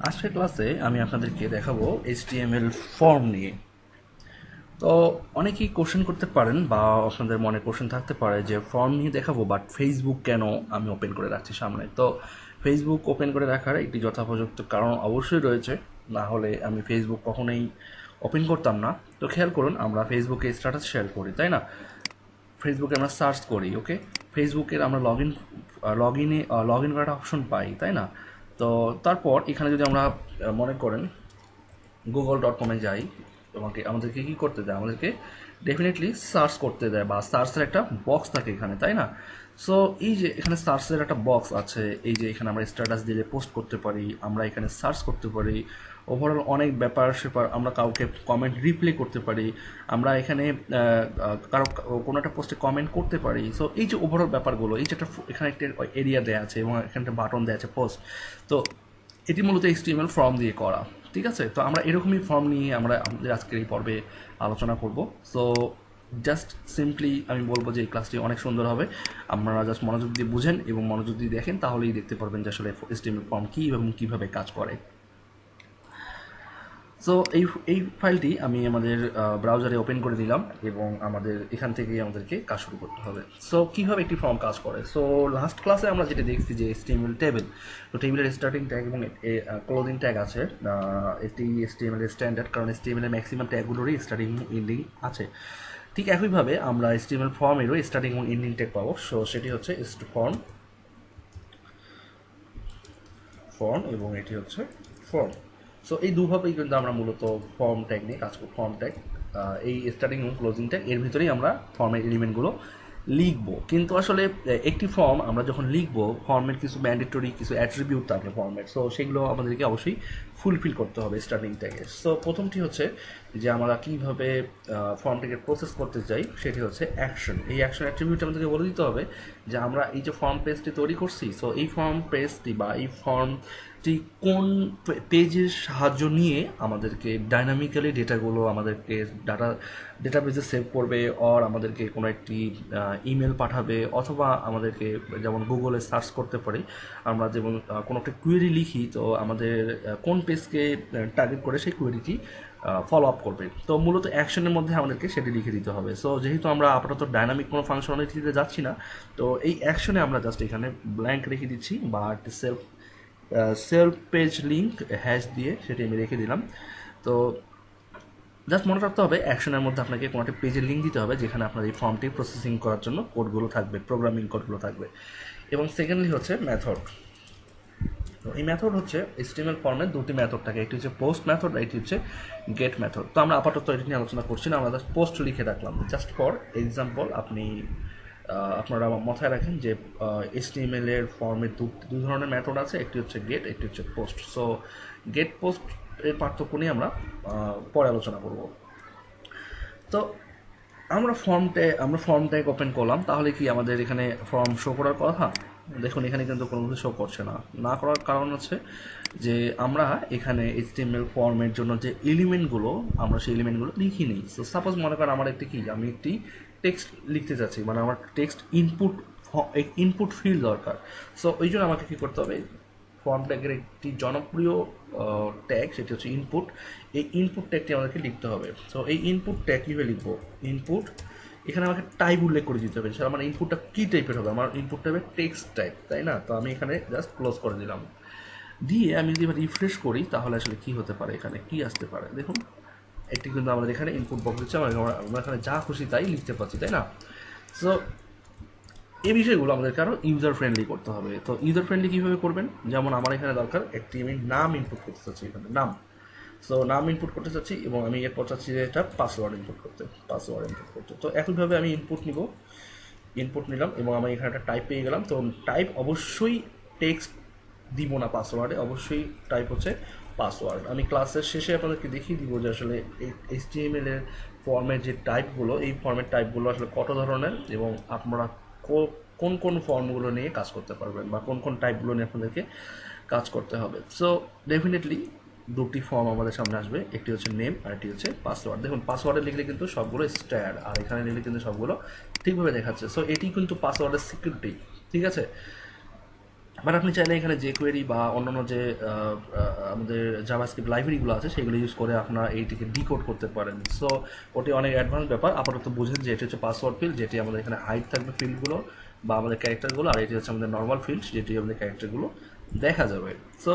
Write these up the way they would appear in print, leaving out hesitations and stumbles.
আজকের ক্লাসে আমি আপনাদেরকে দেখাবো HTML ফর্ম নিয়ে। তো অনেকেই কোশ্চেন করতে পারেন বা আপনাদের মনে কোশ্চেন থাকতে পারে যে ফর্ম নিয়ে দেখাবো বাট ফেসবুক কেন আমি ওপেন করে রাখছি সামনে। তো ফেসবুক ওপেন করে রাখার একটি যথাপযুক্ত কারণ অবশ্যই রয়েছে, না হলে আমি ফেসবুক কখনোই ওপেন করতাম না। তো খেয়াল করুন, আমরা ফেসবুকে স্ট্যাটাস শেয়ার করি, তাই না? ফেসবুকে আমরা সার্চ করি, ওকে, ফেসবুকের আমরা লগ ইন করার অপশন পাই, তাই না? তো তারপর এখানে যদি আমরা মনে করেন google.com যাই, আমাদেরকে কী করতে দেয়, আমাদেরকে ডেফিনেটলি সার্চ করতে দেয় বা সার্চের একটা বক্স থাকে এখানে, তাই না? সো এই যে এখানে সার্চের একটা বক্স আছে, এই যে এখানে আমরা স্ট্যাটাস দিলে পোস্ট করতে পারি, আমরা এখানে সার্চ করতে পারি, ওভারঅল অনেক ব্যাপার সেপার, আমরা কাউকে কমেন্ট রিপ্লাই করতে পারি, আমরা এখানে কারো কোনো একটা পোস্টে কমেন্ট করতে পারি। সো এই যে ওভারঅল ব্যাপারগুলো, এই যে একটা এখানে একটা এরিয়া দেওয়া আছে এবং এখানে একটা বাটন দেওয়া আছে পোস্ট, তো এটি মূলত HTML ফর্ম দিয়ে করা। ঠিক আছে, তো আমরা এরকমই ফর্ম নিয়ে আমরা আমাদের আজকের এই পর্বে আলোচনা করব। সো জাস্ট সিম্পলি আমি বলবো যে এই ক্লাসটি অনেক সুন্দর হবে, আপনারা জাস্ট মনোযোগ দিয়ে বুঝেন এবং মনোযোগ দিয়ে দেখেন, তাহলেই দেখতে পারবেন যে আসলে HTML ফর্ম কী এবং কীভাবে কাজ করে। সো এই ফাইলটি আমি আমাদের ব্রাউজারে ওপেন করে দিলাম এবং আমাদের এখান থেকেই আমাদেরকে কাজ শুরু করতে হবে। সো কীভাবে একটি ফর্ম কাজ করে, সো লাস্ট ক্লাসে আমরা যেটা দেখছি যে HTML টেবিল, তো টেবিলের স্টার্টিং ট্যাগ এবং ক্লোজিং ট্যাগ আছে। এটি HTML এর স্ট্যান্ডার্ড, কারণ HTML এর ম্যাক্সিমাম ট্যাগগুলোরই স্টার্টিং এন্ডিং আছে। ঠিক একইভাবে আমরা HTML ফর্মেরও স্টার্টিং এবং এন্ডিং ট্যাগ পাবো। সো সেটি হচ্ছে ফর্ম ফর্ম এবং এটি হচ্ছে ফর্ম। সো এই দুভাবেই কিন্তু আমরা মূলত ফর্ম ট্যাগ নিয়ে কাজ করি। ফর্ম ট্যাগ, এই স্টার্টিং এবং ক্লোজিং ট্যাগ, এর ভিতরেই আমরা ফর্মের এলিমেন্টগুলো লিখবো। কিন্তু আসলে একটি ফর্ম আমরা যখন লিখবো, ফর্মের কিছু ম্যান্ডেটরি কিছু অ্যাট্রিবিউট থাকে ফর্মের, সো সেগুলো আমাদেরকে অবশ্যই ফুলফিল করতে হবে স্টার্টিং ট্যাগে। সো প্রথমটি হচ্ছে যে আমরা কীভাবে ফর্মটিকে প্রসেস করতে চাই, সেটি হচ্ছে অ্যাকশন। এই অ্যাকশন অ্যাট্রিবিউট আমাদেরকে বলে দিতে হবে যে আমরা এই যে ফর্ম পেজটি তৈরি করছি, সো এই ফর্ম পেজটি বা এই ফর্মটি কোন পেজের সাহায্য নিয়ে আমাদেরকে ডাইনামিক্যালি ডেটাগুলো আমাদেরকে ডেটাবেজে সেভ করবে, অর আমাদেরকে কোনো একটি ইমেল পাঠাবে, অথবা আমাদেরকে যেমন গুগলে সার্চ করতে পারি, আমরা যেমন কোনো একটা কোয়েরি লিখি, তো আমাদের কোন পেজকে টার্গেট করে সেই কোয়েরিটি ফলো আপ করবে। তো মূলত অ্যাকশনের মধ্যে আমাদেরকে সেটি লিখে দিতে হবে। সো যেহেতু আমরা আপাতত ডাইনামিক কোনো ফাংশনালিটিতে যাচ্ছি না, তো এই অ্যাকশনে আমরা জাস্ট এখানে ব্ল্যাঙ্ক রেখে দিচ্ছি বা একটি সেলফ পেজ লিঙ্ক হ্যাশ দিয়ে সেটি আমি রেখে দিলাম। তো জাস্ট মনে রাখতে হবে অ্যাকশনের মধ্যে আপনাকে কোনো একটা পেজের লিঙ্ক দিতে হবে যেখানে আপনার এই ফর্মটি প্রসেসিং করার জন্য কোডগুলো থাকবে, প্রোগ্রামিং কোডগুলো থাকবে। এবং সেকেন্ডলি হচ্ছে মেথড। তো এই মেথড হচ্ছে HTML ফর্মের দুটি মেথড থাকে, একটি হচ্ছে পোস্ট মেথড, এটি হচ্ছে গেট মেথড। তো আমরা আপাতত এটি নিয়ে আলোচনা করছি না, আমরা জাস্ট পোস্ট লিখে রাখলাম জাস্ট ফর এক্সাম্পল। আপনারা মাথায় রাখেন যে HTML এর ফর্মের দু ধরনের মেথড আছে, একটি হচ্ছে গেট, একটি হচ্ছে পোস্ট। সো গেট পোস্ট এর পার্থক্য নিয়ে আমরা পরে আলোচনা করব। তো আমরা ফর্ম ট্যাগ ওপেন করলাম, তাহলে কি আমাদের এখানে ফর্ম শো করার কথা? দেখুন এখানে কিন্তু কোনো কিছু শো করছে না। না করার কারণ হচ্ছে যে আমরা এখানে HTML ফর্মের জন্য যে এলিমেন্টগুলো, আমরা সেই এলিমেন্টগুলো লিখিনি। সো সাপোজ মনে করেন আমি একটি টেক্সট লিখতে চাচ্ছি, মানে আমার টেক্সট ইনপুট ফিল্ড দরকার। সো ওই জন্য আমাকে কী করতে হবে, ফর্ম ট্যাগের একটি জনপ্রিয় ট্যাগ, সেটি হচ্ছে ইনপুট। এই ইনপুট ট্যাগটি আমাদেরকে লিখতে হবে। সো এই ইনপুট ট্যাগ কীভাবে লিখবো, ইনপুট, এখানে আমাকে টাইপ উল্লেখ করে দিতে হবে। সেটা আমার ইনপুটটা কী টাইপের হবে, আমার ইনপুটটা হবে টেক্সট টাইপ, তাই না? তো আমি এখানে জাস্ট ক্লোজ করে দিলাম। দিয়ে আমি যদি রিফ্রেশ করি তাহলে আসলে কী হতে পারে, এখানে কী আসতে পারে দেখুন। একটি কিন্তু আমাদের এখানে ইনপুট বক্স দিচ্ছে, আমরা এখানে যা খুশি তাই লিখতে পারছি, তাই না? সো এই বিষয়গুলো আমাদেরকে আরও ইউজার ফ্রেন্ডলি করতে হবে। তো ইউজার ফ্রেন্ডলি কীভাবে করবেন, যেমন আমার এখানে দরকার একটি আমি নাম ইনপুট করতে চাচ্ছি, এখানে নাম। সো নাম ইনপুট করতে চাচ্ছি এবং আমি এরপর চাচ্ছি যে এটা পাসওয়ার্ড ইনপুট করতে। তো একইভাবে আমি ইনপুট নিলাম এবং আমি এখানে একটা টাইপ পেয়ে গেলাম। তো টাইপ অবশ্যই টেক্সট দিব না, পাসওয়ার্ডে অবশ্যই টাইপ হচ্ছে পাসওয়ার্ড। আমি ক্লাসের শেষে আপনাদেরকে দেখিয়ে দিব যে আসলে এই HTML এর ফর্মের যে টাইপগুলো, এই ফর্মের টাইপগুলো আসলে কত ধরনের এবং আপনারা কোন কোন ফর্মগুলো নিয়ে কাজ করতে পারবেন বা কোন কোন টাইপগুলো নিয়ে আপনাদেরকে কাজ করতে হবে। সো ডেফিনেটলি দুটি ফর্ম আমাদের সামনে আসবে, একটি হচ্ছে নেম আর একটি হচ্ছে পাসওয়ার্ড। দেখুন পাসওয়ার্ডে লিখলে কিন্তু সবগুলো স্ট্যান্ড, আর এখানে লিখলে কিন্তু সবগুলো ঠিকভাবে দেখাচ্ছে। সো এটি কিন্তু পাসওয়ার্ডের সিকিউরিটি, ঠিক আছে? বাট আপনি চাইলে এখানে যে কোয়েরি বা অন্যান্য যে আমাদের জাভাস্ক্রিপ্ট লাইব্রেরিগুলো আছে সেগুলো ইউজ করে আপনারা এইটিকে ডিকোড করতে পারেন। সো ওটি অনেক অ্যাডভান্স ব্যাপার। আপাতত বুঝেন যে এটি হচ্ছে পাসওয়ার্ড ফিল্ড, যেটি আমাদের এখানে হাইড থাকবে ফিল্ডগুলো বা আমাদের ক্যারেক্টারগুলো, আর এটি হচ্ছে আমাদের নর্মাল ফিল্ড, যেটি আমাদের ক্যারেক্টারগুলো দেখা যাবে। সো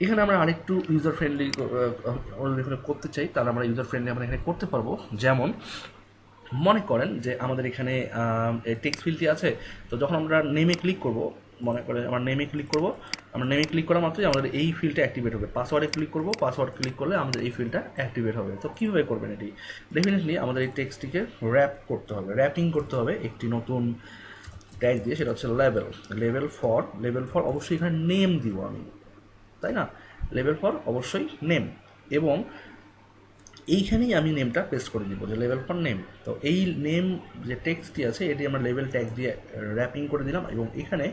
এখানে আমরা আরেকটু ইউজার ফ্রেন্ডলি এখানে করতে চাই, তাহলে আমরা ইউজার ফ্রেন্ডলি আমরা এখানে করতে পারবো। যেমন মনে করেন যে আমাদের এখানে টেক্সট ফিল্ডটি আছে, তো যখন আমরা নেমে ক্লিক করব, মনে করেন আমরা নেমে ক্লিক করব, আমরা নেমে ক্লিক করা মাত্রই আমাদের এই ফিল্ডটা অ্যাক্টিভেট হবে। পাসওয়ার্ডে ক্লিক করব, পাসওয়ার্ড ক্লিক করলে আমাদের এই ফিল্ডটা অ্যাক্টিভেট হবে। তো কীভাবে করবেন এটি? ডেফিনেটলি আমাদের এই টেক্সটটিকে র্যাপ করতে হবে, র্যাপিং করতে হবে একটি নতুন ট্যাগ দিয়ে, সেটা হচ্ছে লেভেল। লেভেল ফর অবশ্যই এখানে নেম দিব আমি, তাই না? লেভেল ফর অবশ্যই নেম, এবং এইখানেই আমি নেমটা পেস্ট করে দিব, যে লেভেল ফর নেম। তো এই নেম যে টেক্সটটি আছে এটি আমরা লেভেল ট্যাগ দিয়ে র্যাপিং করে দিলাম, এবং এখানে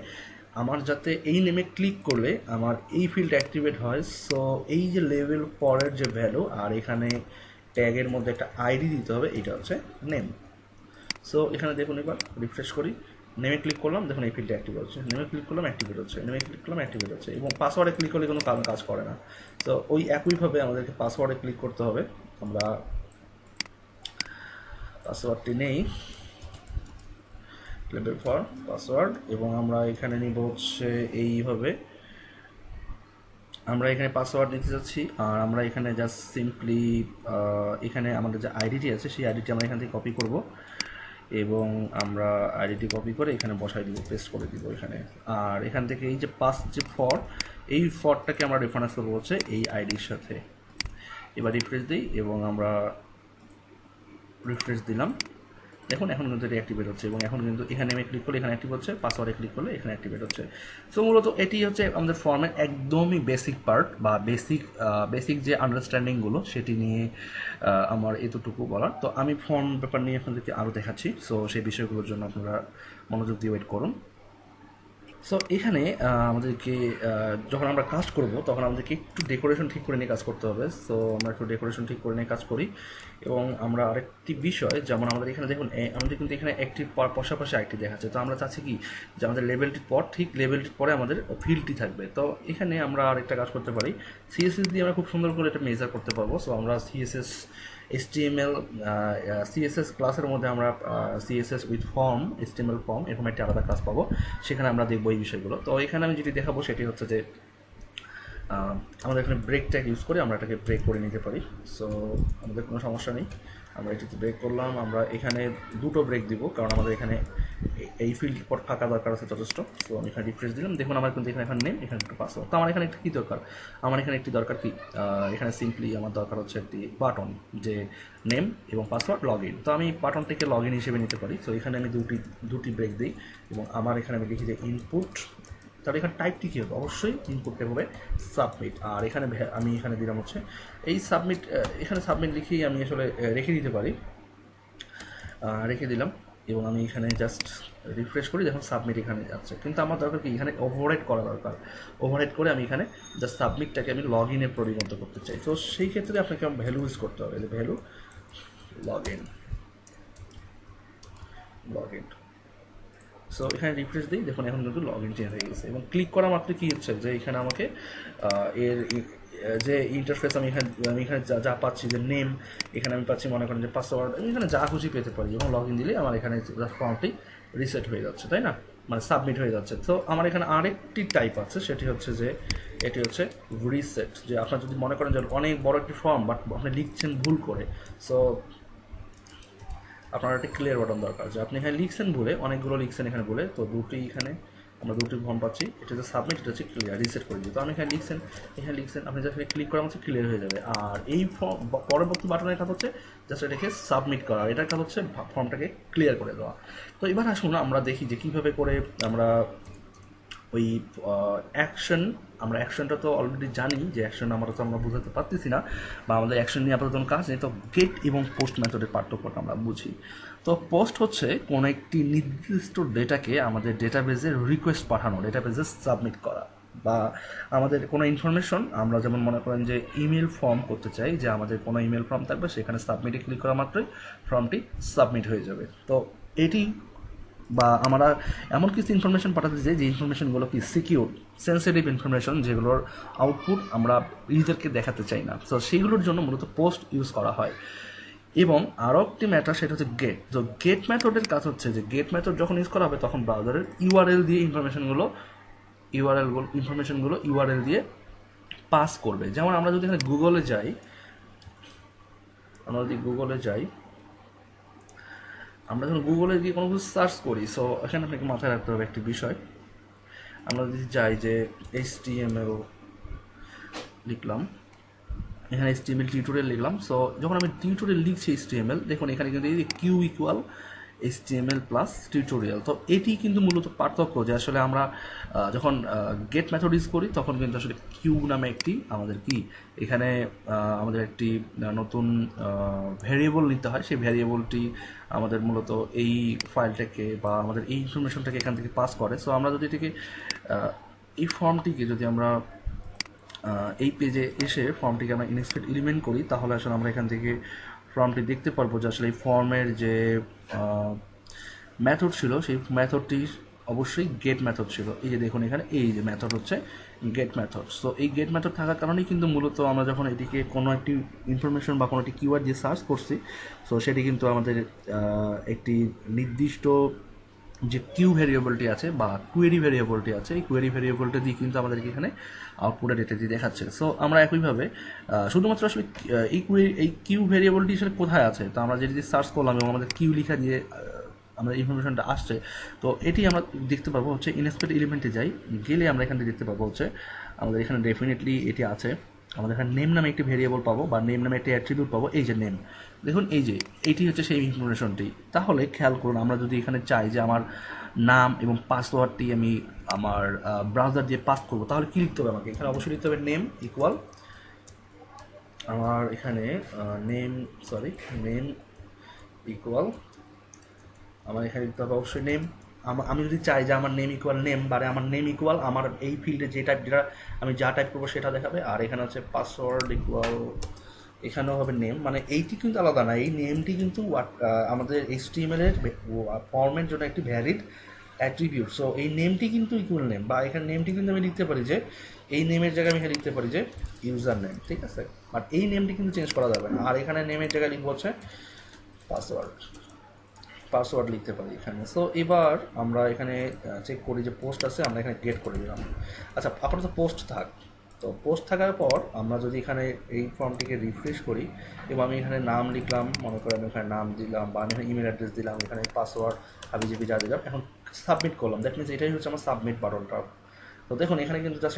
আমার যাতে এই নেমে ক্লিক করলে আমার এই ফিল্ড অ্যাক্টিভেট হয়। সো এই যে লেভেল ফরের যে ভ্যালু, আর এখানে ট্যাগের মধ্যে একটা আইডি দিতে হবে, এটা হচ্ছে নেম। সো এখানে দেখুন, এবার রিফ্রেশ করি, নেমে ক্লিক করলাম, দেখুন এই ফিল্ডটা অ্যাক্টিভ হচ্ছে, নেমে ক্লিক করলাম অ্যাক্টিভেট হচ্ছে, নেমে ক্লিক করলাম অ্যাক্টিভেট হচ্ছে, এবং পাসওয়ার্ডে ক্লিক করলে কোনো কাজ করে না। তো ওই একইভাবে আমাদেরকে পাসওয়ার্ডে ক্লিক করতে হবে। আমরা পাসওয়ার্ডটি নেই, লেভেল ফর পাসওয়ার্ড, এবং আমরা এখানে নিব হচ্ছে এইভাবে, আমরা এখানে পাসওয়ার্ড দিতে যাচ্ছি, আর আমরা এখানে জাস্ট সিম্পলি এখানে আমাদের যে আইডিটি আছে সেই আইডিটি আমরা এখান থেকে কপি করব, এবং আমরা আইডিটি কপি করে এখানে বসাই দিব, পেস্ট করে দিব এখানে। আর এখান থেকে এই যে এই ফরটাকে আমরা রেফারেন্স করবো হচ্ছে এই আইডির সাথে। এবার রিফ্রেশ দিই, এবং আমরা রিফ্রেশ দিলাম, দেখুন এখন কিন্তু এটি অ্যাক্টিভেট হচ্ছে, এবং এখন কিন্তু এখানে আমি ক্লিক করলে এখানে অ্যাক্টিভ হচ্ছে, পাসওয়ার্ডে ক্লিক করলে এখানে অ্যাক্টিভেট হচ্ছে। সো মূলত এটি হচ্ছে আমাদের ফর্মের একদমই বেসিক পার্ট, বা বেসিক যে আন্ডারস্ট্যান্ডিংগুলো সেটি নিয়ে আমার এতটুকু বলার। তো আমি ফর্ম ব্যাপার নিয়ে আপনাদেরকে আরও দেখাচ্ছি, সো সেই বিষয়গুলোর জন্য আপনারা মনোযোগ দিয়ে ওয়েট করুন। সো এখানে আমাদেরকে যখন আমরা কাজ করব তখন আমাদেরকে একটু ডেকোরেশন ঠিক করে নিয়ে কাজ করতে হবে। সো আমরা একটু ডেকোরেশন ঠিক করে নিয়ে কাজ করি, এবং আমরা আরেকটি বিষয়, যেমন আমাদের এখানে দেখুন আমাদের কিন্তু এখানে একটি পাশাপাশি আরেকটি দেখাচ্ছে। তো আমরা চাচ্ছি কি যে আমাদের লেভেলটির পর, ঠিক লেভেলটির পরে আমাদের ফিল্ডটি থাকবে। তো এখানে আমরা আরেকটা কাজ করতে পারি, সিএসএস দিয়ে আমরা খুব সুন্দর করে এটা মেজার করতে পারবো। সো আমরা HTML CSS ক্লাসের মধ্যে আমরা CSS with form, HTML form এরকম একটা আলাদা ক্লাস পাবো, সেখানে আমরা দেখবো এই বিষয়গুলো। তো এখানে আমি যেটি দেখাবো সেটি হচ্ছে যে আমাদের এখানে ব্রেক ট্যাগ ইউজ করে আমরা এটাকে ব্রেক করে নিতে পারি। সো আমাদের কোনো সমস্যা নেই, আমরা এটিতে ব্রেক করলাম। আমরা এখানে দুটো ব্রেক দিব, কারণ আমাদের এখানে এই ফিল্ড পর ফাঁকা দরকার আছে যথেষ্ট। তো আমি এখানে রিফ্রেশ দিলাম, দেখুন আমার কিন্তু এখানে নেম, এখানে একটু পাসওয়ার্ড। তো আমার এখানে একটু কী দরকার, আমার এখানে একটি দরকার কি, এখানে সিম্পলি আমার দরকার হচ্ছে একটি বাটন, যে নেম এবং পাসওয়ার্ড লগ ইন। তো আমি বাটনটিকে লগ ইন হিসেবে নিতে পারি। তো এখানে আমি দুটি ব্রেক দিই, এবং আমার এখানে আমি লিখি যে ইনপুট, তাহলে এখানে টাইপটি কী হবে, অবশ্যই ইনপুট টাইপ হবে সাবমিট। আর এখানে আমি এখানে দিলাম হচ্ছে এই সাবমিট, এখানে সাবমিট লিখেই আমি আসলে রেখে দিতে পারি, রেখে দিলাম, এবং আমি এখানে জাস্ট রিফ্রেশ করি, দেখুন সাবমিট এখানে যাচ্ছে। কিন্তু আমার দরকার কি, এখানে ওভাররাইট করা দরকার। ওভাররাইট করে আমি এখানে জাস্ট সাবমিটটাকে আমি লগ ইনে পরিণত করতে চাই। তো সেই ক্ষেত্রে আপনাকে ভ্যালু ইউজ করতে হবে, যে ভ্যালু লগ ইন। সো এখানে রিফ্রেশ দিই, দেখুন এখন কিন্তু লগ ইন চেঞ্জ হয়ে গেছে, এবং ক্লিক করা মাত্র কী হচ্ছে যে এখানে আমাকে এর যে ইন্টারফেস আমি এখানে যা পাচ্ছি, যে নেম এখানে আমি পাচ্ছি, মনে করেন যে পাসওয়ার্ড, আমি এখানে যা খুশি পেতে পারি, এবং লগ ইন দিলে আমার এখানে ফর্মটি রিসেট হয়ে যাচ্ছে, তাই না, মানে সাবমিট হয়ে যাচ্ছে। তো আমার এখানে আরেকটি টাইপ আছে, সেটি হচ্ছে যে এটি হচ্ছে রিসেট। যে আপনার যদি মনে করেন যে অনেক বড় একটি ফর্ম, বাট আপনি লিখছেন ভুল করে, সো আপনার একটা ক্লিয়ার বাটন দরকার, যে আপনি এখানে লিখছেন ভুলে, অনেকগুলো লিখছেন এখানে ভুলে, তো এখানে আমরা দুটি ফর্ম পাচ্ছি, এটা হচ্ছে সাবমিট, এটা হচ্ছে ক্লিয়ার, রিসেট করে দিই। তো আমি এখানে লিখছেন, আপনি জাস্ট ক্লিক করা হচ্ছে ক্লিয়ার হয়ে যাবে। আর এই পরবর্তী বাটনের কাজ হচ্ছে জাস্ট এটাকে সাবমিট করা, এটার কাজ হচ্ছে ফর্মটাকে ক্লিয়ার করে দেওয়া। তো এবার আসুন আমরা দেখি যে কীভাবে করে আমরা ওই আমরা অ্যাকশনটা তো অলরেডি জানি, যে অ্যাকশন আমরা বোঝাতে পারতেছি না, বা আমাদের অ্যাকশন নিয়ে আপাতত কাজ নেই। তো গেট এবং পোস্ট মেথডের পার্থক্যটা আমরা বুঝি। তো পোস্ট হচ্ছে কোনো একটি নির্দিষ্ট ডেটাকে আমাদের ডেটাবেজে রিকোয়েস্ট পাঠানো, ডেটাবেজে সাবমিট করা, বা আমাদের কোনো ইনফরমেশন আমরা যেমন মনে করেন যে ইমেল ফর্ম করতে চাই, যে আমাদের কোনো ইমেল ফর্ম থাকবে, সেখানে সাবমিটে ক্লিক করা মাত্রই ফর্মটি সাবমিট হয়ে যাবে। তো এটি বা আমরা এমন কিছু ইনফরমেশন পাঠাতে চাই যে ইনফরমেশনগুলো কি সিকিউর, সেন্সিটিভ ইনফরমেশন, যেগুলোর আউটপুট আমরা ইউজারকে দেখাতে চাই না। তো সেইগুলোর জন্য মূলত পোস্ট ইউজ করা হয়। এবং আরও একটি ম্যাটার, সেটা হচ্ছে গেট। তো গেট মেথডের কাজ হচ্ছে যে গেট মেথড যখন ইউজ করা হবে তখন ব্রাউজারের ইউআরএল দিয়ে ইউআরএল দিয়ে পাস করবে। যেমন আমরা যদি এখানে গুগলে যাই, আমরা যখন গুগলে গিয়ে কোনো কিছু সার্চ করি, সো এখানে আপনাকে মাথায় রাখতে হবে একটি বিষয়। আমরা যদি যাই যে HTML লিখলাম, এখানে HTML টিউটোরিয়াল লিখলাম। সো যখন আমি টিউটোরিয়াল লিখছি HTML, দেখুন এখানে কিন্তু এই যে Q equal HTML plus tutorial. তো এটি কিন্তু মূলত পার্থক্য, যে আসলে আমরা যখন গেট মেথড ইউজ করি তখন কিন্তু আসলে কিউ নামে একটি আমাদের এখানে আমাদের একটি নতুন ভ্যারিয়েবল নিতে হয়। সেই ভ্যারিয়েবলটি আমাদের মূলত এই ফাইলটাকে বা আমাদের এই ইনফরমেশনটাকে এখান থেকে পাস করে। সো আমরা যদি এটিকে এই ফর্মটিকে যদি আমরা এই পেজে এসে ফর্মটিকে আমরা ইনস্পেক্ট এলিমেন্ট করি, তাহলে আসলে আমরা এখান থেকে ফর্মটি দেখতে পারবো যে আসলে এই ফর্মের যে মেথড ছিল সেই মেথডটি অবশ্যই গেট মেথড ছিল। এই যে দেখুন এখানে এই যে মেথড হচ্ছে গেট মেথড। সো এই গেট মেথড থাকার কারণেই কিন্তু মূলত আমরা যখন এটিকে কোনো একটি ইনফরমেশন বা কোনো একটি কিওয়ার্ড দিয়ে সার্চ করছি, সো সেটি কিন্তু আমাদের একটি নির্দিষ্ট যে কিউ ভ্যারিয়েবলটি আছে বা কোয়েরি ভ্যারিয়েবলটি আছে, এই কোয়েরি ভ্যারিয়েবলটা দিয়ে কিন্তু আমাদেরকে এখানে আউটপুটের ডেটাটি দেখাচ্ছে। সো আমরা একইভাবে শুধুমাত্র আসলে এই কিউ ভ্যারিয়েবলটি আসলে কোথায় আছে, তো আমরা যেটি সার্চ করলাম এবং আমাদের কিউ লিখা দিয়ে আমাদের ইনফরমেশনটা আসছে, তো এটি আমরা দেখতে পারবো হচ্ছে ইনস্পেক্ট এলিমেন্টে গেলে আমরা এখানে দেখতে পাবো হচ্ছে আমাদের এখানে ডেফিনেটলি এটি আছে। আমাদের এখানে নেম নামে একটি ভেরিয়েবল পাবো বা নেম নামে একটি অ্যাট্রিবিউট পাবো। এই যে নেম, দেখুন এই যে এটি হচ্ছে সেই ইনফরমেশনটি। তাহলে খেয়াল করুন, আমরা যদি এখানে চাই যে আমার নাম এবং পাসওয়ার্ডটি আমি আমার ব্রাউজার দিয়ে পাস করবো, তাহলে কী লিখতে হবে আমাকে? এখানে অবশ্যই লিখতে হবে নেম ইকুয়াল আমার এখানে নেম ইকুয়াল আমার এখানে লিখতে হবে অবশ্যই নেম। আমি যদি চাই যে আমার নেম ইকুয়াল নেম, বারে আমার নেম ইকুয়াল আমার এই ফিল্ডে যেটা আমি যা টাইপ করবো সেটা দেখাবে। আর এখানে হচ্ছে পাসওয়ার্ড ইকুয়াল, এখানেও হবে নেম। মানে এইটি কিন্তু আলাদা না, এই নেমটি কিন্তু আমাদের HTML এর ফর্মের জন্য একটি ভ্যালিড অ্যাট্রিবিউট। সো এই নেমটি কিন্তু ইকুয়াল নেম, বা এখানে নেমটি কিন্তু আমি লিখতে পারি যে এই নেমের জায়গায় আমি এখানে লিখতে পারি যে ইউজার নেম, ঠিক আছে? বাট এই নেমটি কিন্তু চেঞ্জ করা যাবে না। আর এখানে নেমের জায়গায় লিখবো হচ্ছে পাসওয়ার্ড লিখতে পারি এখানে। সো এবার আমরা এখানে চেক করি যে পোস্ট আছে, আমরা এখানে গেট করে দিলাম। আচ্ছা, আপাতত পোস্ট থাক। তো পোস্ট থাকার পর আমরা যদি এখানে এই ফর্মটিকে রিফ্রেশ করি এবং আমি এখানে নাম লিখলাম, মনে করি আমি এখানে নাম দিলাম বা আমি এখানে ইমেল অ্যাড্রেস দিলাম, এখানে পাসওয়ার্ড হাবিজাবি যা দিলাম, এখন সাবমিট করলাম। দ্যাট মিনস এটাই হচ্ছে আমার সাবমিট বাটনটা। তো দেখুন এখানে কিন্তু জাস্ট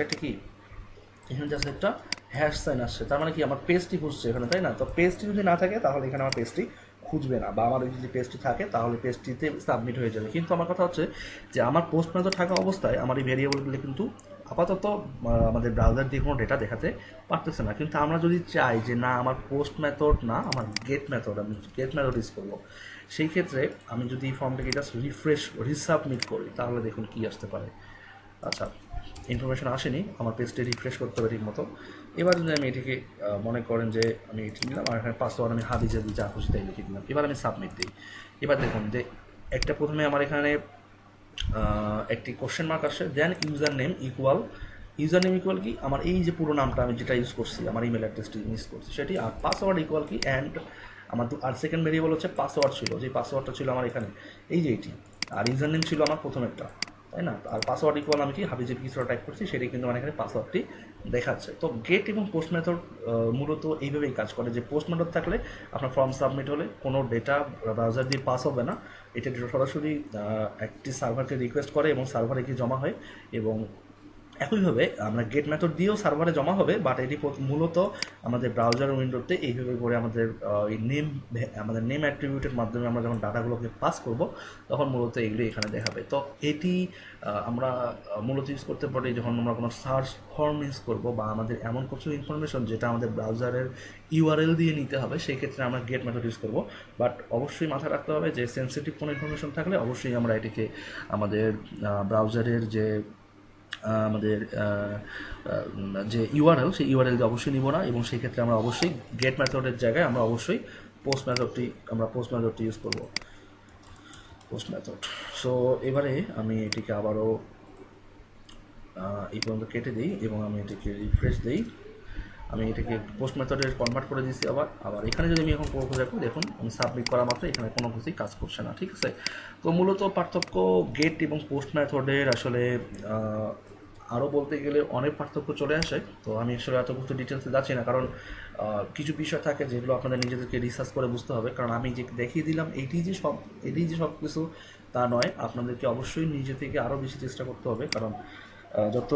একটা হ্যাশ সাইন আসছে, তার মানে কি আমার পেজটি খুঁজছে এখানে, তাই না? তো পেজটি যদি না থাকে তাহলে এখানে আমার পেজটি খুঁজবে না, বা আমার যদি পেজটি থাকে তাহলে পেজটিতে সাবমিট হয়ে যাবে। কিন্তু আমার কথা হচ্ছে যে আমার পোস্ট মেথড থাকা অবস্থায় আমার এই ভ্যারিয়েবলগুলো কিন্তু আপাতত আমাদের ব্রাউজার দিয়ে কোনো ডেটা দেখাতে পারতেছে না। কিন্তু আমরা যদি চাই যে না আমার পোস্ট মেথড না, আমার গেট মেথড, আমি গেট মেথড ইউজ করবো, সেই ক্ষেত্রে আমি যদি ফর্মটাকে জাস্ট রিসাবমিট করি, তাহলে দেখুন কি আসতে পারে। আচ্ছা, ইনফরমেশন আসেনি, আমার পেজটি রিফ্রেশ করতে হবে ঠিক মতো। এবার যদি আমি এটিকে মনে করেন যে আমি এটি নিলাম আর এখানে পাসওয়ার্ড আমি হাবিজাবি যা খুশি তাই লিখে দিলাম, এবার আমি সাবমিট দিই। এবার দেখুন যে একটা প্রথমে আমার এখানে একটি কোশ্চেন মার্ক আসে, দেন ইউজার নেম ইকুয়াল কি আমার এই যে পুরো নামটা আমি যেটা ইউজ করছি, আমার ইমেল অ্যাড্রেসটি ইউজ করছি সেটি, আর পাসওয়ার্ড ইকুয়াল কি অ্যান্ড আমার আর সেকেন্ড ভেরিয়েবল হচ্ছে পাসওয়ার্ড ছিল, যে পাসওয়ার্ডটা ছিল আমার এখানে এই যে এটি, আর ইউজার নেম ছিল আমার প্রথম একটা, তাই না? আর পাসওয়ার্ড ইকুয়াল আমি কি হাবিজাবি কিছুটা টাইপ করছি, সেটাই কিন্তু আমার এখানে পাসওয়ার্ডটি দেখাচ্ছে। তো গেট এবং পোস্ট মেথড মূলত এইভাবেই কাজ করে, যে পোস্ট মেথড থাকলে আপনার ফর্ম সাবমিট হলে কোনো ডেটা ব্রাউজার দিয়ে পাস হবে না, এটা সরাসরি একটি সার্ভারকে রিকোয়েস্ট করে এবং সার্ভারে গিয়ে জমা হয়। এবং একইভাবে আমরা গেট মেথড দিয়েও সার্ভারে জমা হবে, বাট এটি মূলত আমাদের ব্রাউজার উইন্ডোতে এইভাবে করে আমাদের আমাদের নেম অ্যাট্রিবিউটের মাধ্যমে আমরা যখন ডাটাগুলোকে পাস করব তখন মূলত এগুলি এখানে দেখাবে। তো এটি আমরা মূলত ইউজ করতে পারি যখন আমরা কোনো সার্চ ফর্ম ইউজ করবো বা আমাদের এমন কিছু ইনফরমেশন যেটা আমাদের ব্রাউজারের ইউআরএল দিয়ে নিতে হবে, সেই ক্ষেত্রে আমরা গেট মেথড ইউজ করব। বাট অবশ্যই মাথায় রাখতে হবে যে সেন্সিটিভ কোনো ইনফরমেশন থাকলে অবশ্যই আমরা এটিকে আমাদের ব্রাউজারের আমাদের যে ইউআরএল, সেই ইউআরএল দিয়ে অবশ্যই নিব না, এবং সেই ক্ষেত্রে আমরা অবশ্যই গেট মেথডের জায়গায় আমরা অবশ্যই পোস্ট মেথডটি ইউজ করব। Post method. সো এবারে আমি এটিকে আবারও এই পর্যন্ত কেটে দিই এবং আমি এটিকে রিফ্রেশ দিই। আমি এটাকে পোস্ট মেথডে কনভার্ট করে দিচ্ছি। আবার আবার এখানে যদি আমি এখন কোনো কিছু রাখি, দেখুন আমি সাবমিট করা মাত্র এখানে কোনো কিছুই কাজ করছে না, ঠিক আছে। তো মূলত পার্থক্য গেট এবং পোস্ট মেথডের আসলে আরও বলতে গেলে অনেক পার্থক্য চলে আসে। তো আমি আসলে এত কিছু ডিটেলসে যাচ্ছি না, কারণ কিছু বিষয় থাকে যেগুলো আপনাদের নিজেদেরকে রিসার্চ করে বুঝতে হবে। কারণ আমি যে দেখিয়ে দিলাম এটি যে সব কিছু তা নয়, আপনাদেরকে অবশ্যই নিজে থেকে আরও বেশি চেষ্টা করতে হবে। কারণ যত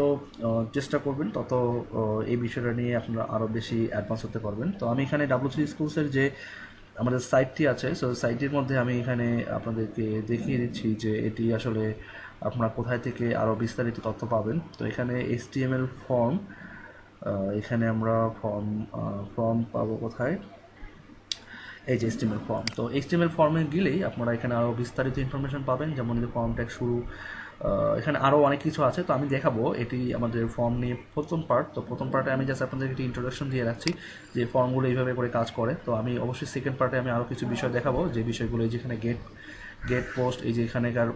চেষ্টা করবেন তত এই বিষয়টা নিয়ে আপনারা আরও বেশি অ্যাডভান্স হতে পারবেন। তো আমি এখানে W3 স্কুলসের যে আমাদের সাইটটি আছে, সো সাইটটির মধ্যে আমি এখানে আপনাদেরকে দেখিয়ে দিচ্ছি যে এটি আসলে আপনারা কোথায় থেকে আরও বিস্তারিত তথ্য পাবেন। তো এখানে HTML ফর্ম, এখানে আমরা ফর্ম পাবো কোথায়, এই যে HTML ফর্ম। তো HTML ফর্মে গেলেই আপনারা এখানে আরও বিস্তারিত ইনফরমেশন পাবেন, যেমন যে ফর্ম ট্যাগ শুরু, এখানে আরও অনেক কিছু আছে। তো আমি দেখাবো এটি আমাদের ফর্ম নিয়ে প্রথম পার্ট। তো প্রথম পার্টে আমি জাস্ট আপনাদেরকে একটি ইন্ট্রোডাকশন দিয়ে রাখছি যে ফর্মগুলো এইভাবে করে কাজ করে। তো আমি অবশ্যই সেকেন্ড পার্টে আমি আরও কিছু বিষয় দেখাবো, যে বিষয়গুলো যেখানে গেট পোস্ট, এই যে এখানেকার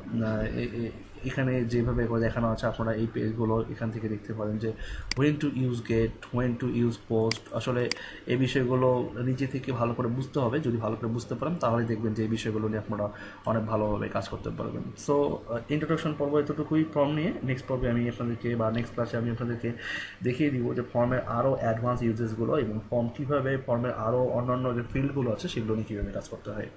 এখানে যেভাবে করে দেখানো আছে, আপনারা এই পেজগুলো এখান থেকে দেখতে পারেন যে when to use get, when to use post. আসলে এই বিষয়গুলো নিজে থেকে ভালো করে বুঝতে হবে। যদি ভালো করে বুঝতে পারেন তাহলে দেখবেন যে এই বিষয়গুলো নিয়ে আপনারা অনেক ভালোভাবে কাজ করতে পারবেন। সো ইন্ট্রোডাকশন পর্ব এতটুকুই ফর্ম নিয়ে। নেক্সট পর্বে আমি আপনাদেরকে বা নেক্সট ক্লাসে আমি আপনাদেরকে দেখিয়ে দিব যে ফর্মের আরও অ্যাডভান্স ইউজেসগুলো এবং ফর্মের আরও অন্যান্য যে ফিল্ডগুলো আছে সেগুলো নিয়ে কীভাবে কাজ করতে হয়।